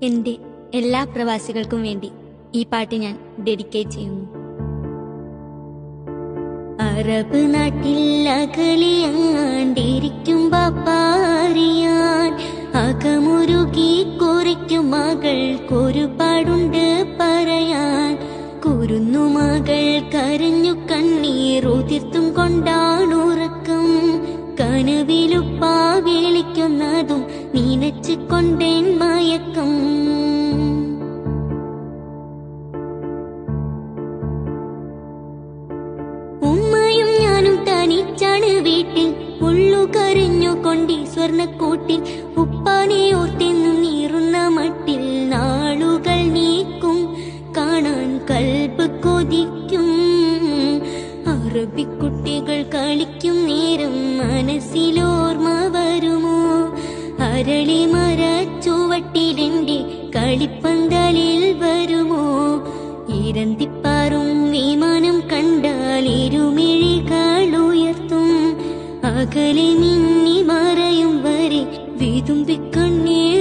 എൻ്റെ എല്ലാ പ്രവാസികൾക്കും വേണ്ടി ഈ പാട്ട് ഞാൻ ഡെഡിക്കേറ്റ് ചെയ്യുന്നു. അറബ് നാട്ടിൽ അകലിയങ്ങാണ്ടിരിക്കും ബാപ്പാറിയാൻ, അകമുരുകി കുറിക്കും മകൾക്കൊരുപാടുണ്ട് പറയാൻ. കുരുന്നു മകൾ കരഞ്ഞു കണ്ണീറുതിർത്തും കൊണ്ടാണുറക്കം, കനവിലുപ്പാ വിളിക്കുന്നതും നീനച്ചു കൊണ്ടേൻ മയക്കം. ഉമ്മയും ഞാനും തനിച്ചാണ് വീട്ടിൽ, ഉള്ളു കരഞ്ഞു കൊണ്ടി സ്വർണ്ണക്കൂട്ടിൽ. ഉപ്പാനെ ഓർത്തെന്നും നീറുന്ന മട്ടിൽ നാളുകൾ നീക്കും, കാണാൻ കൽബ് കൊതിക്കും. അറബിക്കുട്ടികൾ കളിക്കും നേരം മനസ്സിലോർമ്മ വരുമോ? അരളി മരച്ചുവട്ടിലെന്റെ കളിപ്പന്തലിൽ വരുമോ? ഇരന്തിപ്പാറും വിമാനം കണ്ടാൽ ഇരുമിഴികൾ ഉയർത്തും, അകലെ നിന്നി മറയും വരെ വിതുമ്പി കണ്ണീർ